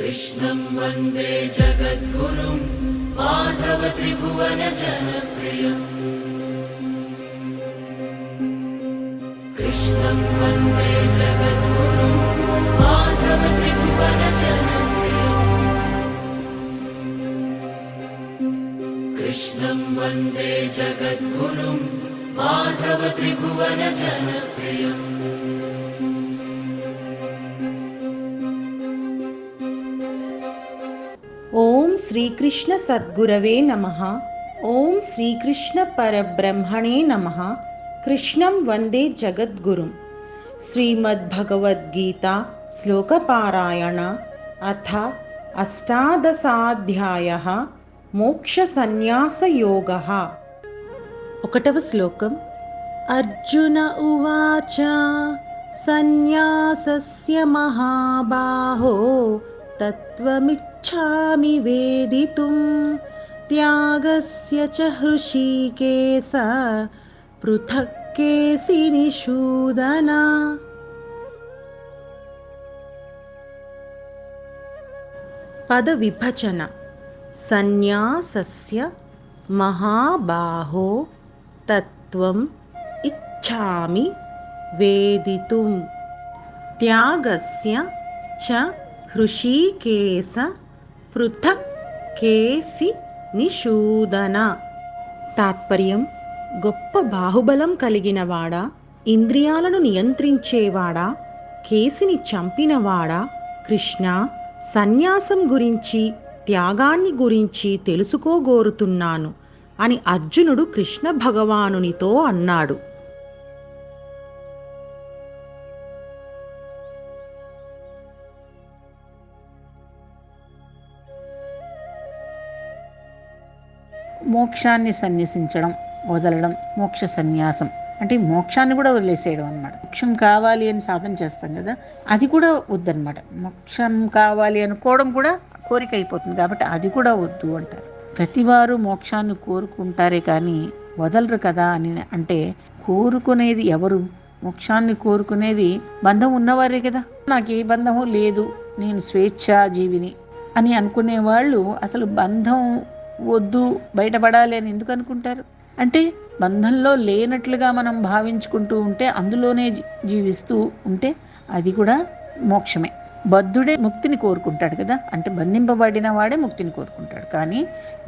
कृष्णं वन्दे जगद्गुरुं माधव त्रिभुवन जनप्रियम् कृष्णं वन्दे जगद्गुरुं माधव त्रिभुवन जनप्रियम् कृष्णं वन्दे जगद्गुरुं माधव त्रिभुवन जनप्रियम् ఓం శ్రీకృష్ణ సద్గురవే నమః. ఓం శ్రీకృష్ణ పరబ్రహ్మణే నమః. కృష్ణం వందే జగద్గురుం. శ్రీమద్భగవద్గీత శ్లోకపారాయణ అథ అష్టాదశాధ్యాయః మోక్ష సన్యాసయోగః. 1వ శ్లోకం. అర్జున ఉవాచ సన్యాసస్య మహాబాహో తత్వమిచ్ఛామి వేదితుం త్యాగస్య చ హృషీకేశ పృథక్ కేసి నిషూదన. పద విభజన. సన్యాసస్య మహాబాహో తత్వం ఇచ్ఛామి వేదితుం త్యాగస్య చ హృషీకేశ పృథక్ కేసి నిషూదన. తాత్పర్యం: గొప్ప బాహుబలం కలిగినవాడా, ఇంద్రియాలను నియంత్రించేవాడా, కేసిని చంపినవాడా, కృష్ణ, సన్యాసం గురించి, త్యాగాన్ని గురించి తెలుసుకోగోరుతున్నాను అని అర్జునుడు కృష్ణ భగవానునితో అన్నాడు. మోక్షాన్ని సన్యసించడం, వదలడం, మోక్ష సన్యాసం అంటే మోక్షాన్ని కూడా వదిలేసేయడం అన్నమాట. మోక్షం కావాలి అని సాధన చేస్తాం కదా, అది కూడా వద్దనమాట. మోక్షం కావాలి అనుకోవడం కూడా కోరిక అయిపోతుంది కాబట్టి అది కూడా వద్దు అంటారు. ప్రతివారు మోక్షాన్ని కోరుకుంటారే కానీ వదలరు కదా అని అంటే, కోరుకునేది ఎవరు? మోక్షాన్ని కోరుకునేది బంధం ఉన్నవారే కదా. నాకు ఏ బంధము లేదు, నేను స్వేచ్ఛా జీవిని అని అనుకునే వాళ్ళు అసలు బంధం వద్దు, బయటపడాలి అని ఎందుకు అనుకుంటారు? అంటే బంధంలో లేనట్లుగా మనం భావించుకుంటూ ఉంటే, అందులోనే జీవిస్తూ ఉంటే అది కూడా మోక్షమే. బద్ధుడే ముక్తిని కోరుకుంటాడు కదా, అంటే బంధింపబడిన వాడే ముక్తిని కోరుకుంటాడు. కానీ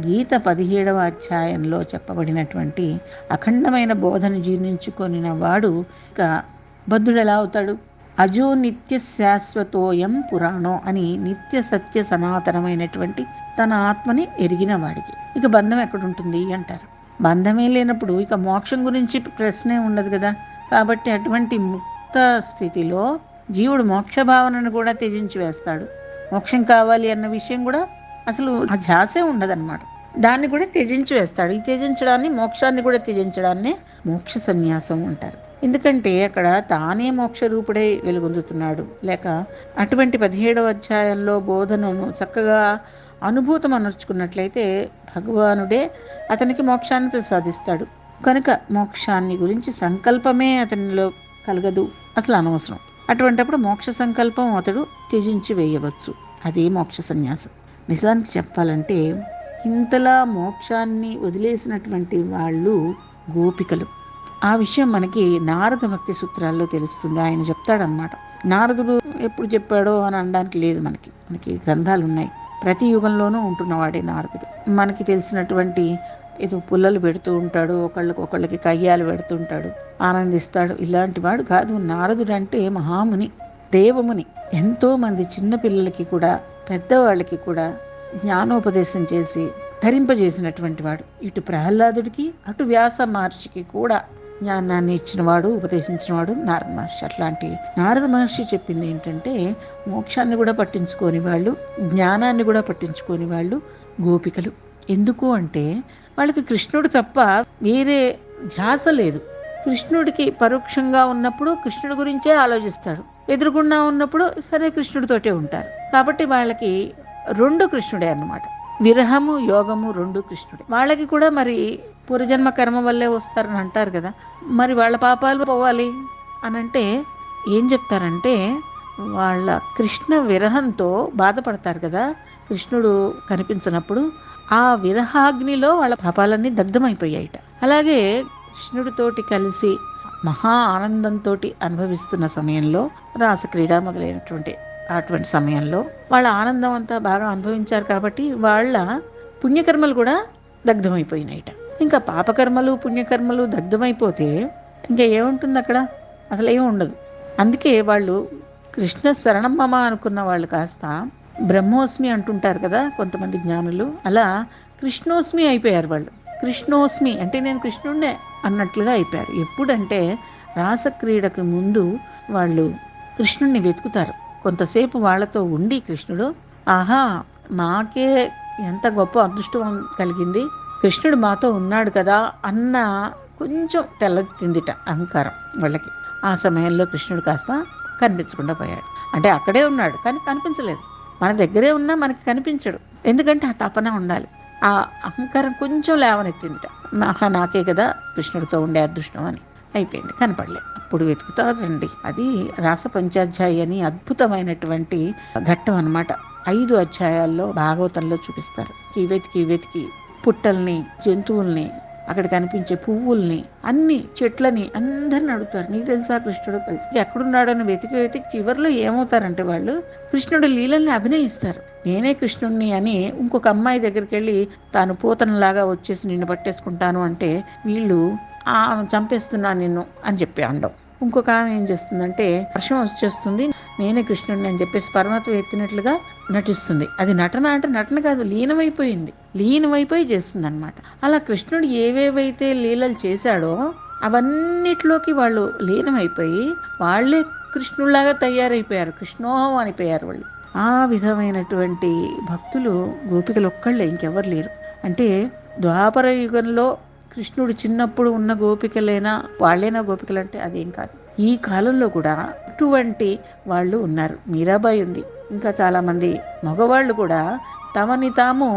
గీత 17వ అధ్యాయంలో చెప్పబడినటువంటి అఖండమైన బోధన జీర్ణించుకొనిన వాడు ఇక బద్ధుడు ఎలా అవుతాడు? అజో నిత్య శాశ్వతోయం పురాణో అని నిత్య సత్య సనాతనమైనటువంటి తన ఆత్మని ఎరిగిన వాడికి ఇక బంధం ఎక్కడుంటుంది అంటారు. బంధమే లేనప్పుడు ఇక మోక్షం గురించి ప్రశ్నే ఉండదు కదా. కాబట్టి అటువంటి ముక్త స్థితిలో జీవుడు మోక్ష భావనను కూడా త్యజించి వేస్తాడు. మోక్షం కావాలి అన్న విషయం కూడా అసలు ఆ ధ్యాసే ఉండదన్నమాట. దాన్ని కూడా త్యజించి వేస్తాడు. ఈ త్యజించడాన్ని, మోక్షాన్ని కూడా త్యజించడాన్నే మోక్ష సన్యాసం అంటారు. ఎందుకంటే అక్కడ తానే మోక్ష రూపుడై వెలుగొందుతున్నాడు. లేక అటువంటి 17వ అధ్యాయంలో బోధనను చక్కగా అనుభూతం అనర్చుకున్నట్లయితే భగవానుడే అతనికి మోక్షాన్ని ప్రసాదిస్తాడు. కనుక మోక్షాన్ని గురించి సంకల్పమే అతనిలో కలగదు, అసలు అనవసరం. అటువంటప్పుడు మోక్ష సంకల్పం అతడు త్యజించి వేయవచ్చు. అది మోక్ష సన్యాసం. నిజానికి చెప్పాలంటే ఇంతలా మోక్షాన్ని వదిలేసినటువంటి వాళ్ళు గోపికలు. ఆ విషయం మనకి నారద భక్తి సూత్రాల్లో తెలుస్తుంది. ఆయన చెప్తాడనమాట. నారదుడు ఎప్పుడు చెప్పాడో అని అనడానికి లేదు. మనకి గ్రంథాలు ఉన్నాయి. ప్రతి యుగంలోనూ ఉంటున్నవాడే నారదుడు. మనకి తెలిసినటువంటి ఏదో పుల్లలు పెడుతూ ఉంటాడు, ఒకళ్ళకి కయ్యాలు పెడుతుంటాడు, ఆనందిస్తాడు, ఇలాంటి వాడు కాదు. నారదుడు అంటే మహాముని, దేవముని. ఎంతో మంది చిన్నపిల్లలకి కూడా పెద్దవాళ్ళకి కూడా జ్ఞానోపదేశం చేసి ధరింపజేసినటువంటి వాడు. ఇటు ప్రహ్లాదుడికి అటు వ్యాస మహర్షికి కూడా జ్ఞానాన్ని ఇచ్చినవాడు, ఉపదేశించినవాడు నారద మహర్షి. అట్లాంటి నారద మహర్షి చెప్పింది ఏంటంటే, మోక్షాన్ని కూడా పట్టించుకోని వాళ్ళు, జ్ఞానాన్ని కూడా పట్టించుకోని వాళ్ళు గోపికలు. ఎందుకు అంటే వాళ్ళకి కృష్ణుడు తప్ప వేరే ధ్యాస లేదు. కృష్ణుడికి పరోక్షంగా ఉన్నప్పుడు కృష్ణుడి గురించే ఆలోచిస్తాడు, ఎదురుగుండా ఉన్నప్పుడు సరే కృష్ణుడితోటే ఉంటారు. కాబట్టి వాళ్ళకి రెండు కృష్ణుడే అన్నమాట. విరహము, యోగము రెండు కృష్ణుడే. వాళ్ళకి కూడా మరి పూర్వజన్మ కర్మ వల్లే వస్తారని అంటారు కదా. మరి వాళ్ళ పాపాలు పోవాలి అని అంటే ఏం చెప్తారంటే, వాళ్ళ కృష్ణ విరహంతో బాధపడతారు కదా, కృష్ణుడు కనిపించినప్పుడు ఆ విరహాగ్నిలో వాళ్ళ పాపాలన్నీ దగ్ధమైపోయాయిట. అలాగే కృష్ణుడితోటి కలిసి మహా ఆనందంతో అనుభవిస్తున్న సమయంలో, రాసక్రీడ మొదలైనటువంటి అటువంటి సమయంలో వాళ్ళ ఆనందం అంతా బాగా అనుభవించారు కాబట్టి వాళ్ళ పుణ్యకర్మలు కూడా దగ్ధమైపోయినాయిట. ఇంకా పాపకర్మలు పుణ్యకర్మలు దగ్ధమైపోతే ఇంకా ఏముంటుంది అక్కడ? అసలు ఏమి ఉండదు. అందుకే వాళ్ళు కృష్ణ శరణమ్మమ అనుకున్న వాళ్ళు కాస్త బ్రహ్మోస్మి అంటుంటారు కదా కొంతమంది జ్ఞానులు, అలా కృష్ణోస్మి అయిపోయారు వాళ్ళు. కృష్ణోస్మి అంటే నేను కృష్ణుణ్ణే అన్నట్లుగా అయిపోయారు. ఎప్పుడంటే రాసక్రీడకు ముందు వాళ్ళు కృష్ణుణ్ణి వెతుకుతారు. కొంతసేపు వాళ్ళతో ఉండి కృష్ణుడు, ఆహా మాకే ఎంత గొప్ప అదృష్టం కలిగింది, కృష్ణుడు మాతో ఉన్నాడు కదా అన్న కొంచెం తెల్లతిందిట అహంకారం వాళ్ళకి. ఆ సమయంలో కృష్ణుడు కాస్త కనిపించకుండా పోయాడు. అంటే అక్కడే ఉన్నాడు కానీ కనిపించలేదు. మన దగ్గరే ఉన్నా మనకి కనిపించడు. ఎందుకంటే ఆ తపన ఉండాలి. ఆ అహంకారం కొంచెం లేవనెత్తిందిట. నాకే కదా కృష్ణుడితో ఉండే అదృష్టం అని అయిపోయింది, కనపడలే. అప్పుడు వెతుకుతారండి. అది రాస పంచాధ్యాయి అని అద్భుతమైనటువంటి ఘట్టం అన్నమాట. 5 అధ్యాయాల్లో భాగవతంలో చూపిస్తారు. వెతికి వెతికి పుట్టల్ని, జంతువుల్ని, అక్కడ కనిపించే పువ్వుల్ని, అన్ని చెట్లని అందరిని అడుగుతారు, నీకు తెలుసా కృష్ణుడు కలిసి ఎక్కడున్నాడని వెతికి వెతికి చివరిలో ఏమవుతారంటే వాళ్ళు కృష్ణుడు లీలల్ని అభినయిస్తారు. నేనే కృష్ణుణ్ణి అని ఇంకొక అమ్మాయి దగ్గరికి వెళ్ళి తాను పూతనలాగా వచ్చేసి నిన్ను పట్టేసుకుంటాను అంటే వీళ్ళు చంపేస్తున్నా నిన్ను అని చెప్పి అండం. ఇంకొక ఆమె ఏం చేస్తుందంటే వర్షం వచ్చేస్తుంది, నేనే కృష్ణుడిని అని చెప్పేసి పర్వతం ఎత్తినట్లుగా నటిస్తుంది. అది నటన అంటే నటన కాదు, లీనమైపోయి చేస్తుంది అనమాట. అలా కృష్ణుడు ఏవేవైతే లీలలు చేశాడో అవన్నిట్లోకి వాళ్ళు లీనమైపోయి వాళ్ళే కృష్ణుడిలాగా తయారైపోయారు, కృష్ణోహం అనిపోయారు వాళ్ళు. ఆ విధమైనటువంటి భక్తులు గోపికలు ఒక్కళ్ళే, ఇంకెవరు లేరు. అంటే ద్వాపర యుగంలో కృష్ణుడు చిన్నప్పుడు ఉన్న గోపికలైనా వాళ్ళైనా గోపికలు అంటే అదేం కాదు. ఈ కాలంలో కూడా అటువంటి వాళ్ళు ఉన్నారు. మీరాబాయి ఉంది, ఇంకా చాలామంది మగవాళ్ళు కూడా తమని తాము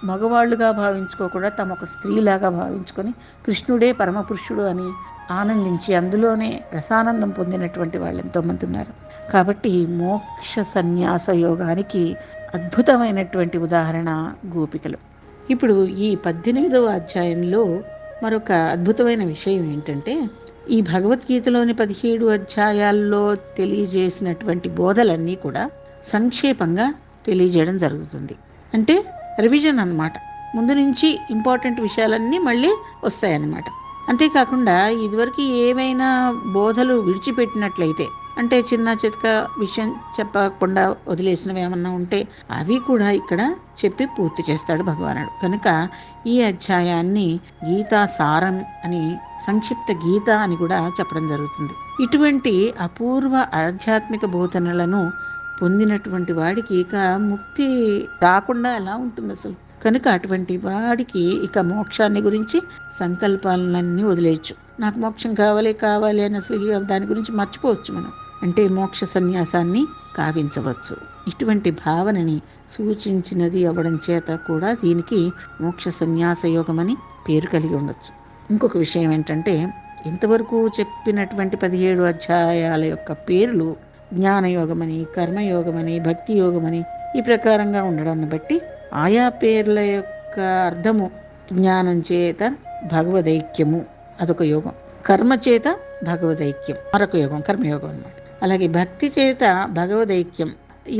మగవాళ్ళుగా భావించుకోకుండా తమ ఒక స్త్రీలాగా భావించుకొని కృష్ణుడే పరమపురుషుడు అని ఆనందించి అందులోనే రసానందం పొందినటువంటి వాళ్ళు ఎంతోమంది ఉన్నారు. కాబట్టి మోక్ష సన్యాస యోగానికి అద్భుతమైనటువంటి ఉదాహరణ గోపికలు. ఇప్పుడు ఈ 18వ అధ్యాయంలో మరొక అద్భుతమైన విషయం ఏంటంటే, ఈ భగవద్గీతలోని 17 అధ్యాయాల్లో తెలియజేసినటువంటి బోధలన్నీ కూడా సంక్షేపంగా తెలియజేయడం జరుగుతుంది. అంటే రివిజన్ అన్నమాట. ముందు నుంచి ఇంపార్టెంట్ విషయాలన్నీ మళ్ళీ వస్తాయన్నమాట. అంతేకాకుండా ఇదివరకు ఏమైనా బోధలు విడిచిపెట్టినట్లయితే, అంటే చిన్న చితక విషయం చెప్పకుండా వదిలేసినవి ఏమన్నా ఉంటే అవి కూడా ఇక్కడ చెప్పి పూర్తి చేస్తాడు భగవానుడు. కనుక ఈ అధ్యాయాన్ని గీతా సారం అని, సంక్షిప్త గీత అని కూడా చెప్పడం జరుగుతుంది. ఇటువంటి అపూర్వ ఆధ్యాత్మిక బోధనలను పొందినటువంటి వాడికి ఇక ముక్తి రాకుండా ఎలా ఉంటుంది అసలు? కనుక అటువంటి వాడికి ఇక మోక్షాన్ని గురించి సంకల్పాలన్నీ వదిలేయచ్చు. నాకు మోక్షం కావాలి అని అసలు దాని గురించి మర్చిపోవచ్చు మనం. అంటే మోక్ష సన్యాసాన్ని కావించవచ్చు. ఇటువంటి భావనని సూచించినది అవ్వడం చేత కూడా దీనికి మోక్ష సన్యాస యోగం అని పేరు కలిగి ఉండొచ్చు. ఇంకొక విషయం ఏంటంటే, ఇంతవరకు చెప్పినటువంటి 17 అధ్యాయాల యొక్క పేర్లు జ్ఞానయోగమని, కర్మయోగమని, భక్తి యోగమని ఈ ప్రకారంగా ఉండడాన్ని బట్టి ఆయా పేర్ల యొక్క అర్థము జ్ఞానం చేత భగవదైక్యము అదొక యోగం, కర్మ చేత భగవదైక్యం మరొక యోగం, కర్మయోగం అన్నమాట. అలాగే భక్తి చేత భగవదైక్యం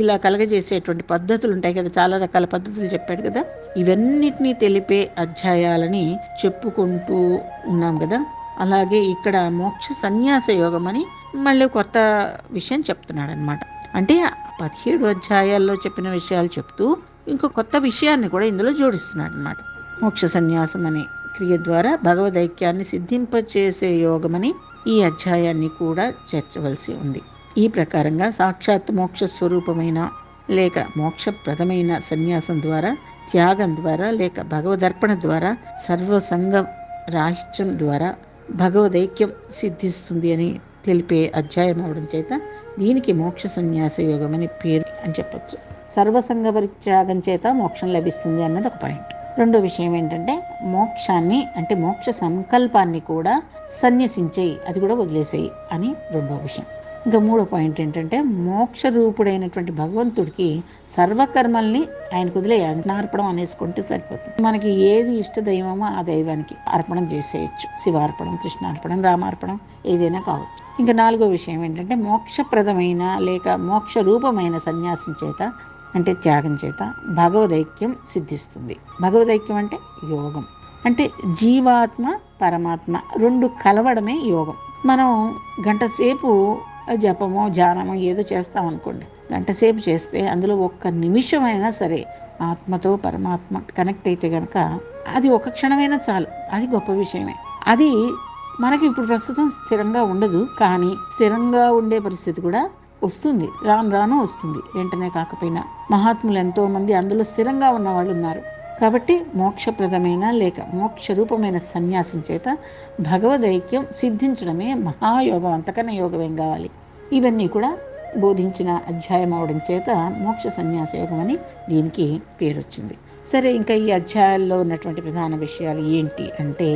ఇలా కలగజేసేటువంటి పద్ధతులు ఉంటాయి కదా, చాలా రకాల పద్ధతులు చెప్పాడు కదా. ఇవన్నిటినీ తెలిపే అధ్యాయాలని చెప్పుకుంటూ ఉన్నాం కదా. అలాగే ఇక్కడ మోక్ష సన్యాస యోగం అని మళ్ళీ కొత్త విషయం చెప్తున్నాడు అనమాట. అంటే 17 అధ్యాయాల్లో చెప్పిన విషయాలు చెప్తూ ఇంకో కొత్త విషయాన్ని కూడా ఇందులో జోడిస్తున్నాడు అనమాట. మోక్ష సన్యాసం అనే క్రియ ద్వారా భగవదైక్యాన్ని సిద్ధింపచేసే యోగమని ఈ అధ్యాయాన్ని కూడా చేర్చవలసి ఉంది. ఈ ప్రకారంగా సాక్షాత్ మోక్ష స్వరూపమైన లేక మోక్షప్రదమైన సన్యాసం ద్వారా, త్యాగం ద్వారా లేక భగవదర్పణ ద్వారా, సర్వసంగ రాహిత్యం ద్వారా భగవదైక్యం సిద్ధిస్తుంది అని తెలిపే అధ్యాయం అవడం చేత దీనికి మోక్ష సన్యాస యోగం అని పేరు అని చెప్పచ్చు. సర్వసంగ పరిత్యాగం చేత మోక్షం లభిస్తుంది అన్నది ఒక పాయింట్. రెండో విషయం ఏంటంటే, మోక్షాన్ని అంటే మోక్ష సంకల్పాన్ని కూడా సన్యసించేయి, అది కూడా వదిలేసేయి అని రెండో విషయం. ఇంకా మూడో పాయింట్ ఏంటంటే మోక్ష రూపుడైనటువంటి భగవంతుడికి సర్వకర్మల్ని ఆయనకు వదిలేయాలి, అర్పణం అనేసుకుంటే సరిపోతుంది. మనకి ఏది ఇష్ట దైవమో ఆ దైవానికి అర్పణం చేసేయచ్చు. శివార్పణం, కృష్ణార్పణం, రామార్పణం ఏదైనా కావచ్చు. ఇంకా నాలుగో విషయం ఏంటంటే మోక్షప్రదమైన లేక మోక్ష రూపమైన సన్యాసం చేత అంటే త్యాగం చేత భగవదైక్యం సిద్ధిస్తుంది. భగవదైక్యం అంటే యోగం, అంటే జీవాత్మ పరమాత్మ రెండు కలవడమే యోగం. మనం గంట సేపు జపమో ధ్యానమో ఏదో చేస్తాం అనుకోండి, గంట సేపు చేస్తే అందులో ఒక్క నిమిషమైనా సరే ఆత్మతో పరమాత్మ కనెక్ట్ అయితే కనుక అది ఒక క్షణమైనా చాలు, అది గొప్ప విషయమే. అది మనకి ఇప్పుడు ప్రస్తుతం స్థిరంగా ఉండదు, కానీ స్థిరంగా ఉండే పరిస్థితి కూడా వస్తుంది, రాను రాను వస్తుంది, వెంటనే కాకపోయినా. మహాత్ములు ఎంతో మంది అందులో స్థిరంగా ఉన్న వాళ్ళు ఉన్నారు. కాబట్టి మోక్షప్రదమైన లేక మోక్ష రూపమైన సన్యాసం చేత భగవదైక్యం సిద్ధించడమే మహాయోగం, అంతకన్నా యోగం ఏం కావాలి. ఇవన్నీ కూడా బోధించిన అధ్యాయం అవడం చేత మోక్ష సన్యాస యోగం అని దీనికి పేరు వచ్చింది. సరే, ఇంకా ఈ అధ్యాయాల్లో ఉన్నటువంటి ప్రధాన విషయాలు ఏంటి అంటే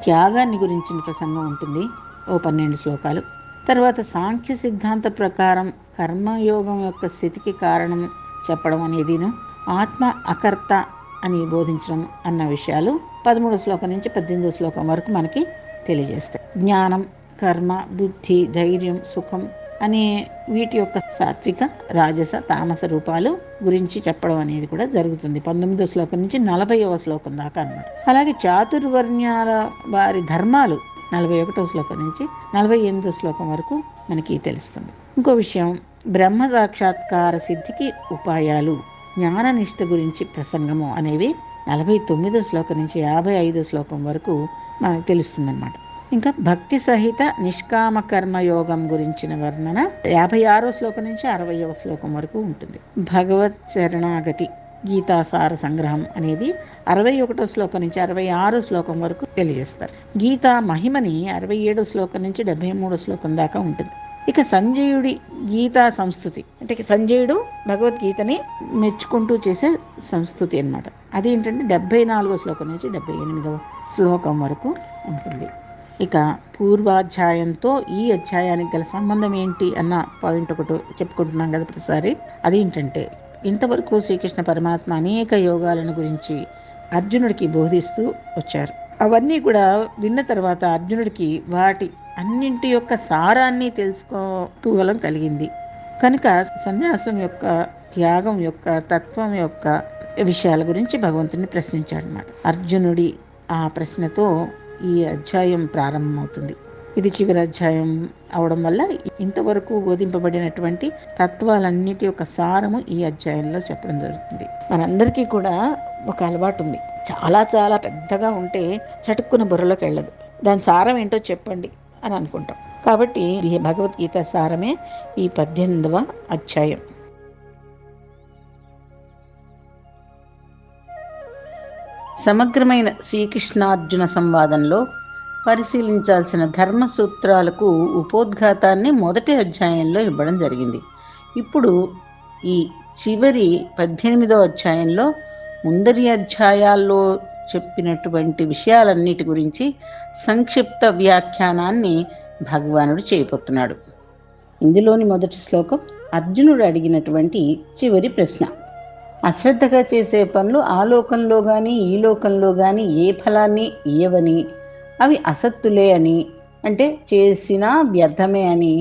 త్యాగాన్ని గురించిన ప్రసంగం ఉంటుంది, ఓ 12 శ్లోకాలు. తర్వాత సాంఖ్య సిద్ధాంత ప్రకారం కర్మయోగం యొక్క స్థితికి కారణం చెప్పడం అనేదిను, ఆత్మ అకర్త అని బోధించడం అన్న విషయాలు 13వ శ్లోకం నుంచి 18వ శ్లోకం వరకు మనకి తెలియజేస్తాయి. జ్ఞానం, కర్మ, బుద్ధి, ధైర్యం, సుఖం అనే వీటి యొక్క సాత్విక, రాజస, తామస రూపాలు గురించి చెప్పడం అనేది కూడా జరుగుతుంది 19వ శ్లోకం నుంచి 40వ శ్లోకం దాకా అన్నమాట. అలాగే చాతుర్వర్ణ్యాల వారి ధర్మాలు 41వ శ్లోకం నుంచి 48వ శ్లోకం వరకు మనకి తెలుస్తుంది. ఇంకో విషయం, బ్రహ్మ సాక్షాత్కార సిద్ధికి ఉపాయాలు, జ్ఞాననిష్ట గురించి ప్రసంగము అనేవి 49వ శ్లోకం నుంచి 55వ శ్లోకం వరకు మనకు తెలుస్తుందన్నమాట. ఇంకా భక్తి సహిత నిష్కామ కర్మ యోగం గురించిన వర్ణన 56వ శ్లోకం నుంచి 60వ శ్లోకం వరకు ఉంటుంది. భగవత్ శరణాగతి గీతాసార సంగ్రహం అనేది 61వ శ్లోకం నుంచి 66వ శ్లోకం వరకు తెలియజేస్తారు. గీతా మహిమని 67వ శ్లోకం నుంచి 73వ శ్లోకం దాకా ఉంటుంది. ఇక సంజయుడి గీతా సంస్థుతి అంటే సంజయుడు భగవద్గీతని మెచ్చుకుంటూ చేసే సంస్థుతి అన్నమాట. అదేంటంటే 74వ శ్లోకం నుంచి 78వ శ్లోకం వరకు ఉంటుంది. ఇక పూర్వాధ్యాయంతో ఈ అధ్యాయానికి గల సంబంధం ఏంటి అన్న పాయింట్ ఒకటి చెప్పుకుంటున్నాం కదా ప్రతిసారి. అదేంటంటే ఇంతవరకు శ్రీకృష్ణ పరమాత్మ అనేక యోగాలను గురించి అర్జునుడికి బోధిస్తూ వచ్చారు. అవన్నీ కూడా విన్న తర్వాత అర్జునుడికి వాటి అన్నింటి యొక్క సారాన్ని తెలుసుకోవడం కలిగింది. కనుక సన్యాసం యొక్క, త్యాగం యొక్క, తత్వం యొక్క విషయాల గురించి భగవంతుని ప్రశ్నించాడనమాట. అర్జునుడి ఆ ప్రశ్నతో ఈ అధ్యాయం ప్రారంభమవుతుంది. ఇది చివరి అధ్యాయం అవడం వల్ల ఇంతవరకు బోధింపబడినటువంటి తత్వాలన్నిటి యొక్క సారము ఈ అధ్యాయంలో చెప్పడం జరుగుతుంది. మనందరికీ కూడా ఒక అలవాటు ఉంది, చాలా చాలా పెద్దగా ఉంటే చటుక్కున బుర్రలోకి వెళ్ళదు, దాని సారం ఏంటో చెప్పండి అని అనుకుంటాం. కాబట్టి ఈ భగవద్గీత సారమే ఈ 18వ అధ్యాయం. సమగ్రమైన శ్రీకృష్ణార్జున సంవాదంలో పరిశీలించాల్సిన ధర్మ సూత్రాలకు ఉపోద్ఘాతాన్ని మొదటి అధ్యాయంలో ఇవ్వడం జరిగింది. ఇప్పుడు ఈ చివరి 18వ అధ్యాయంలో ముందరి అధ్యాయాల్లో చెప్పినటువంటి విషయాలన్నిటి గురించి సంక్షిప్త వ్యాఖ్యానాన్ని భగవానుడు చేయబోతున్నాడు. ఇందులోని మొదటి శ్లోకం అర్జునుడు అడిగినటువంటి చివరి ప్రశ్న. అశ్రద్ధగా చేసే పనులు ఆ లోకంలో కానీ ఈ లోకంలో కానీ ఏ ఫలాన్ని ఇయ్యవని, అవి అసత్తులే అని, అంటే చేసినా వ్యర్థమే అని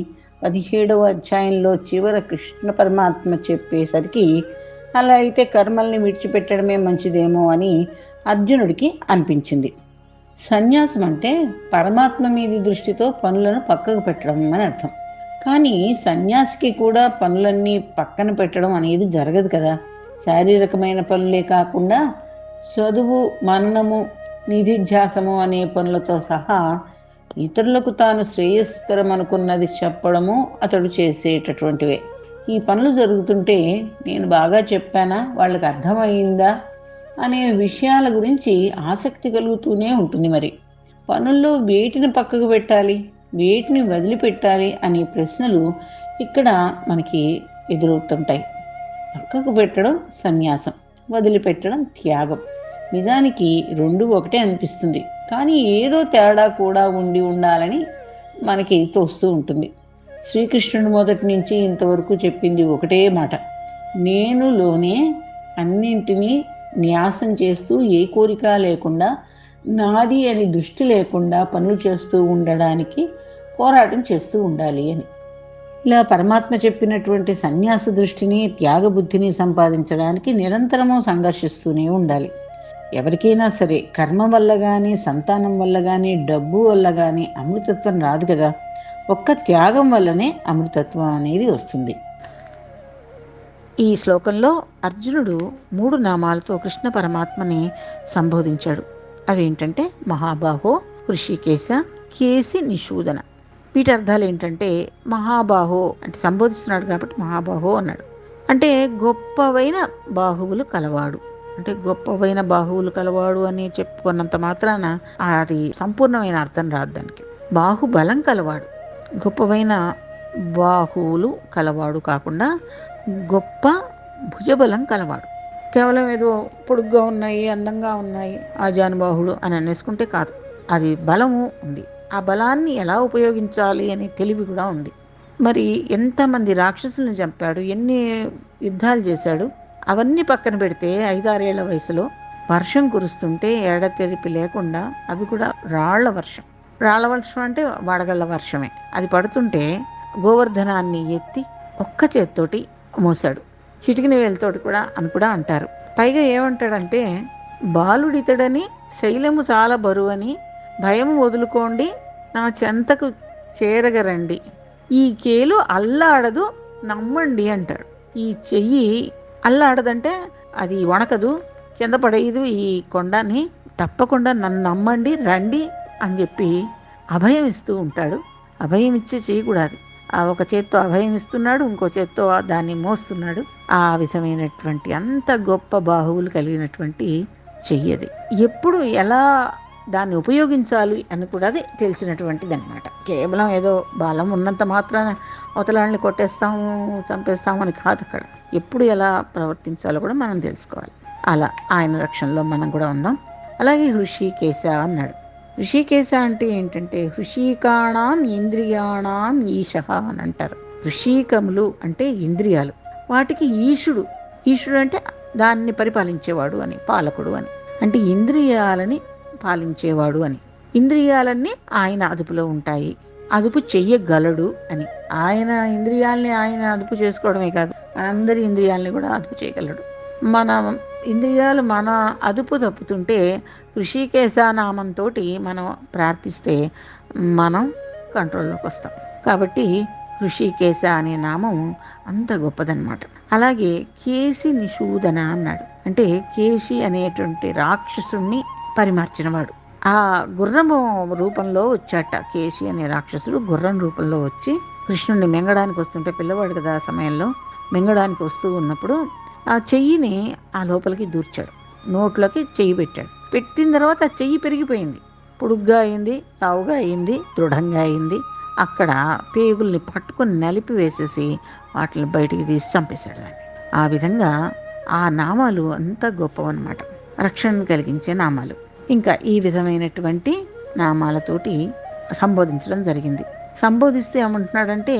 17వ అధ్యాయంలో చివర కృష్ణ పరమాత్మ చెప్పేసరికి అలా అయితే కర్మల్ని విడిచిపెట్టడమే మంచిదేమో అని అర్జునుడికి అనిపించింది. సన్యాసం అంటే పరమాత్మ మీది దృష్టితో పనులను పక్కకు పెట్టడం అని అర్థం. కానీ సన్యాసికి కూడా పనులన్నీ పక్కన పెట్టడం అనేది జరగదు కదా. శారీరకమైన పనులే కాకుండా చదువు, మననము, నిధిధ్యాసము అనే పనులతో సహా ఇతరులకు తాను శ్రేయస్కరం అనుకున్నది చెప్పడము అతడు చేసేటటువంటివే. ఈ పనులు జరుగుతుంటే నేను బాగా చెప్పానా, వాళ్ళకి అర్థమయ్యిందా అనే విషయాల గురించి ఆసక్తి కలుగుతూనే ఉంటుంది. మరి పనుల్లో వేటిని పక్కకు పెట్టాలి, వేటిని వదిలిపెట్టాలి అనే ప్రశ్నలు ఇక్కడ మనకి ఎదురవుతుంటాయి. పక్కకు పెట్టడం సన్యాసం, వదిలిపెట్టడం త్యాగం. నిజానికి రెండు ఒకటే అనిపిస్తుంది, కానీ ఏదో తేడా కూడా ఉండాలని మనకి తోస్తూ ఉంటుంది. శ్రీకృష్ణుడు మొదటి నుంచి ఇంతవరకు చెప్పింది ఒకటే మాట, నేనులోనే అన్నింటినీ న్యాసం చేస్తూ ఏ కోరిక లేకుండా నాది అని దృష్టి లేకుండా పనులు చేస్తూ ఉండడానికి పోరాటం చేస్తూ ఉండాలి అని. ఇలా పరమాత్మ చెప్పినటువంటి సన్యాస దృష్టిని, త్యాగబుద్ధిని సంపాదించడానికి నిరంతరము సంఘర్షిస్తూనే ఉండాలి. ఎవరికైనా సరే కర్మ వల్ల కానీ, సంతానం వల్ల కానీ, డబ్బు వల్ల కానీ అమృతత్వం రాదు కదా. ఒక్క త్యాగం వల్లనే అమృతత్వం అనేది వస్తుంది. ఈ శ్లోకంలో అర్జునుడు 3 నామాలతో కృష్ణ పరమాత్మని సంబోధించాడు. అవేంటంటే మహాబాహో, హృషికేశ, కేసి నిషూదన. వీటి అర్థాలు ఏంటంటే, మహాబాహో అంటే సంబోధిస్తున్నాడు కాబట్టి మహాబాహో అన్నాడు. అంటే గొప్పవైన బాహువులు కలవాడు. అంటే గొప్పవైన బాహువులు కలవాడు అని చెప్పుకున్నంత మాత్రాన అది సంపూర్ణమైన అర్థం రాదు దానికి. బాహుబలం కలవాడు, గొప్పవైన బాహువులు కలవాడు కాకుండా గొప్ప భుజబలం కలవాడు. కేవలం ఏదో పొడుగ్గా ఉన్నాయి, అందంగా ఉన్నాయి, ఆజానుబాహుడు అని అనేసుకుంటే కాదు. అది బలము ఉంది. ఆ బలాన్ని ఎలా ఉపయోగించాలి అనే తెలివి కూడా ఉంది. మరి ఎంతమంది రాక్షసులను చంపాడు, ఎన్ని యుద్ధాలు చేశాడు, అవన్నీ పక్కన పెడితే 5-6 ఏళ్ల వయసులో వర్షం కురుస్తుంటే ఎడతెరిపి లేకుండా, అవి కూడా రాళ్ల వర్షం. రాళ్ల వర్షం అంటే వడగళ్ల వర్షమే. అది పడుతుంటే గోవర్ధనాన్ని ఎత్తి ఒక్క చేత్తోటి మోసాడు. చిటికిన వేలతోటి కూడా అని కూడా అంటారు. పైగా ఏమంటాడంటే, బాలుడితడని శైలము చాలా బరువని భయం వదులుకోండి, నా చెంతకు చేరగరండి, ఈ కేలు అల్లాడదు నమ్మండి అంటాడు. ఈ చెయ్యి అల్లాడదంటే అది వణకదు, కింద పడేయదు ఈ కొండని, తప్పకుండా నన్ను నమ్మండి రండి అని చెప్పి అభయం ఇస్తూ ఉంటాడు. అభయం ఇచ్చే చెయ్యి కూడా అది. ఆ ఒక చేత్తో అభయం ఇస్తున్నాడు, ఇంకో చేత్తో దాన్ని మోస్తున్నాడు. ఆ విధమైనటువంటి అంత గొప్ప బాహువులు కలిగినటువంటి చెయ్యి అది. ఎప్పుడు ఎలా దాన్ని ఉపయోగించాలి అని కూడా అది తెలిసినటువంటిది అనమాట. కేవలం ఏదో బలం ఉన్నంత మాత్రాన అవతలాన్ని కొట్టేస్తాము, చంపేస్తాము అని కాదు. అక్కడ ఎప్పుడు ఎలా ప్రవర్తించాలో కూడా మనం తెలుసుకోవాలి. అలా ఆయన రక్షణలో మనం కూడా ఉందాం. అలాగే హృషికేశ అన్నాడు. హృషికేశ అంటే ఏంటంటే, హృషికాణాం ఇంద్రియాణాం ఈశః అని అంటారు. హృషికములు అంటే ఇంద్రియాలు, వాటికి ఈశుడు. ఈశుడు అంటే దాన్ని పరిపాలించేవాడు అని, పాలకుడు అని. అంటే ఇంద్రియాలని పాలించేవాడు అని. ఇంద్రియాలన్నీ ఆయన అదుపులో ఉంటాయి, అదుపు చెయ్యగలడు అని. ఆయన ఇంద్రియాలని ఆయన అదుపు చేసుకోవడమే కాదు, అందరి ఇంద్రియాలని కూడా అదుపు చేయగలడు. మన ఇంద్రియాలు మన అదుపు తప్పుతుంటే హృషికేశ నామంతో మనం ప్రార్థిస్తే మనం కంట్రోల్లోకి వస్తాం. కాబట్టి హృషికేశ అనే నామం అంత గొప్పదన్నమాట. అలాగే కేసి నిషూదన అన్నాడు. అంటే కేశి అనేటువంటి రాక్షసుణ్ణి పరిమార్చినవాడు. ఆ గుర్రము రూపంలో వచ్చాట. కేశి అనే రాక్షసుడు గుర్రం రూపంలో వచ్చి కృష్ణుడిని మింగడానికి వస్తుంటే, పిల్లవాడు కదా ఆ సమయంలో, మింగడానికి వస్తూ ఉన్నప్పుడు ఆ చెయ్యిని ఆ లోపలికి దూర్చాడు. నోట్లోకి చెయ్యి పెట్టాడు. పెట్టిన తర్వాత ఆ చెయ్యి పెరిగిపోయింది, పొడుగ్గా అయింది, లావుగా అయింది, దృఢంగా అయింది. అక్కడ పేగుల్ని పట్టుకొని నలిపి వేసేసి వాటిని బయటికి తీసి చంపేశాడు దాన్ని. ఆ విధంగా ఆ నామాలు అంత గొప్పవన్నమాట, రక్షణను కలిగించే నామాలు. ఇంకా ఈ విధమైనటువంటి నామాలతోటి సంబోధించడం జరిగింది. సంబోధిస్తే ఏమంటున్నాడంటే,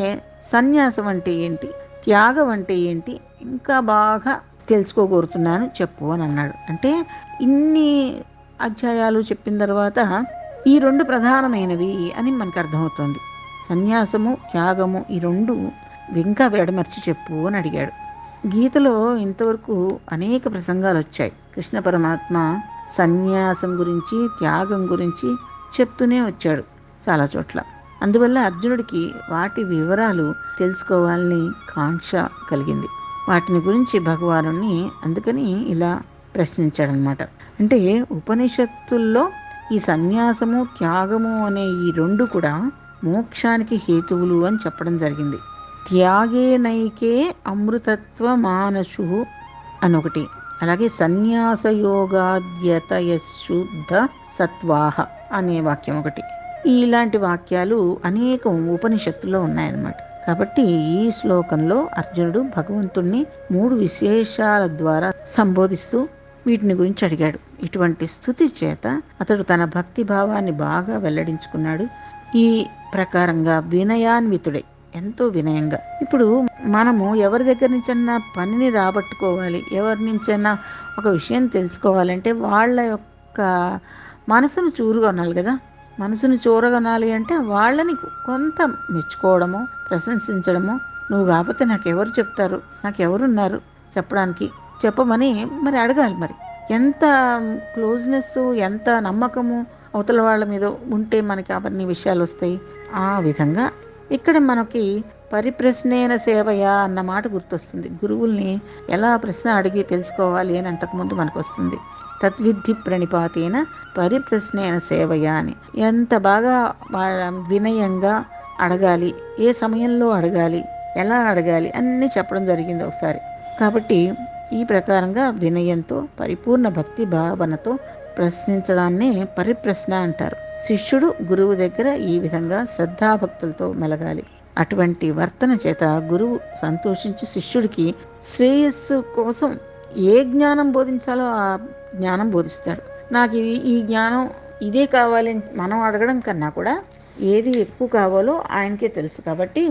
సన్యాసం అంటే ఏంటి, త్యాగం అంటే ఏంటి, ఇంకా బాగా తెలుసుకోగోరుతున్నాను చెప్పు అని అన్నాడు. అంటే ఇన్ని అధ్యాయాలు చెప్పిన తర్వాత ఈ 2 ప్రధానమైనవి అని మనకు అర్థమవుతుంది. సన్యాసము, త్యాగము, ఈ 2 ఇంకా విడమర్చి చెప్పు అని అడిగాడు. గీతలో ఇంతవరకు అనేక ప్రసంగాలు వచ్చాయి. కృష్ణ పరమాత్మ సన్యాసం గురించి, త్యాగం గురించి చెప్తూనే వచ్చాడు చాలా చోట్ల. అందువల్ల అర్జునుడికి వాటి వివరాలు తెలుసుకోవాలని కాంక్ష కలిగింది. వాటిని గురించి భగవానుని అందుకని ఇలా ప్రశ్నించాడనమాట. అంటే ఉపనిషత్తుల్లో ఈ సన్యాసము, త్యాగము అనే ఈ 2 కూడా మోక్షానికి హేతువులు అని చెప్పడం జరిగింది. త్యాగే నైకే అమృతత్వ మానసు అనొకటి, అలాగే సన్యాసయోగాద్యతయశుద్ధ సత్వాహ అనే వాక్యం ఒకటి. ఇలాంటి వాక్యాలు అనేకం ఉపనిషత్తులో ఉన్నాయన్నమాట. కాబట్టి ఈ శ్లోకంలో అర్జునుడు భగవంతుణ్ణి 3 విశేషాల ద్వారా సంబోధిస్తూ వీటిని గురించి అడిగాడు. ఇటువంటి స్తుతి చేత అతడు తన భక్తి భావాన్ని బాగా వెల్లడించుకున్నాడు. ఈ ప్రకారంగా వినయాన్వితుడై, ఎంతో వినయంగా. ఇప్పుడు మనము ఎవరి దగ్గర నుంచైనా పనిని రాబట్టుకోవాలి, ఎవరి నుంచైనా ఒక విషయం తెలుసుకోవాలంటే వాళ్ళ యొక్క మనసును చూరగొనాలి కదా. మనసును చూరగొనాలి అంటే వాళ్ళని కొంత మెచ్చుకోవడము, ప్రశంసించడము. నువ్వు కాకపోతే నాకెవరు చెప్తారు, నాకెవరున్నారు చెప్పడానికి, చెప్పమని మరి అడగాలి. మరి ఎంత క్లోజ్నెస్, ఎంత నమ్మకము అవతల వాళ్ళ మీద ఉంటే మనకి అవన్నీ విషయాలు వస్తాయి. ఆ విధంగా ఇక్కడ మనకి పరిప్రశ్నేన సేవయా అన్న మాట గుర్తొస్తుంది. గురువుల్ని ఎలా ప్రశ్న అడిగి తెలుసుకోవాలి అని అంతకుముందు మనకు వస్తుంది. తద్విద్ధి ప్రణిపాతేన పరిప్రశ్నేన సేవయా అని. ఎంత బాగా వినయంగా అడగాలి, ఏ సమయంలో అడగాలి, ఎలా అడగాలి అన్నీ చెప్పడం జరిగింది ఒకసారి. కాబట్టి ఈ ప్రకారంగా వినయంతో పరిపూర్ణ భక్తి భావనతో ప్రశ్నించడాన్నే పరిప్రశ్న అంటారు. శిష్యుడు గురువు దగ్గర ఈ విధంగా శ్రద్ధాభక్తులతో మెలగాలి. అటువంటి వర్తన చేత గురువు సంతోషించి శిష్యుడికి శ్రేయస్సు కోసం ఏ జ్ఞానం బోధించాలో ఆ జ్ఞానం బోధిస్తాడు. నాకు ఈ జ్ఞానం ఇదే కావాలి మనం అడగడం కన్నా కూడా ఏది ఎక్కువ కావాలో ఆయనకే తెలుసు. కాబట్టి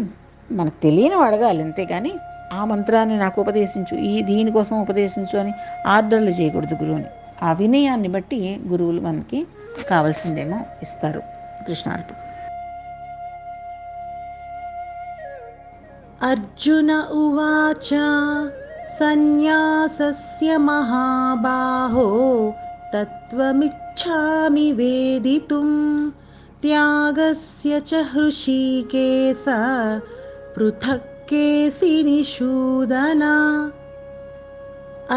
మనకు తెలియని అడగాలి, అంతేగాని ఆ మంత్రాన్ని నాకు ఉపదేశించు, దీనికోసం ఉపదేశించు అని ఆర్డర్లు చేయకూడదు గురువుని. ఆ వినయాన్ని బట్టి గురువులు మనకి కావాల్సిందేమో ఇస్తారు. కృష్ణార్పణ. అర్జున ఉవాచ సన్యాసస్య మహాబాహో తత్వమిచ్ఛామి వేదితుం త్యాగస్య చ హృషీకేశ పృథక్ కేశినిషూదన.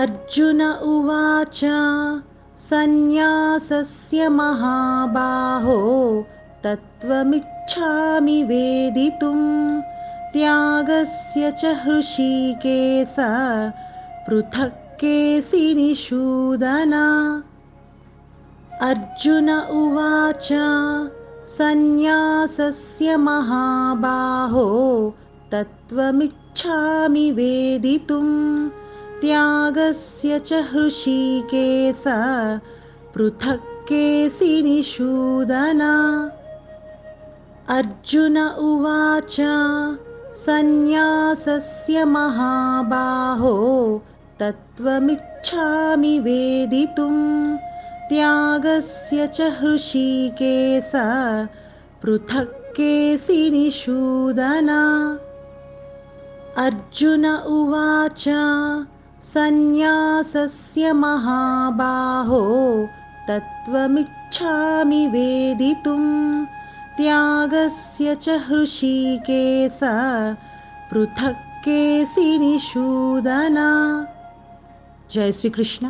అర్జున ఉవాచ సన్యాసస్య మహాబాహో తత్వమిచ్ఛామి వేదితుం త్యాగస్య చ హృషీకేశ పృథక్ కేశినిషూదన. అర్జున ఉవాచ సన్యాసస్య మహాబాహో తత్వమిచ్ఛామి వేదితుం త్యాగస్య చ హృషీకేశ పృథక్ కేశినిషూదన. అర్జున ఉవాచ సన్యాసస్య మహాబాహో తత్వమిచ్ఛామి వేదితుం త్యాగస్య చ హృషీకేశ పృథక్ కేశినిషూదన. అర్జున ఉవాచ సన్యాసస్య మహాబాహో తత్వమిచ్ఛామి వేదితుం త్యాగస్య చ హృషీకేశ పృథక్ కేశినిషూదన. జై శ్రీకృష్ణ.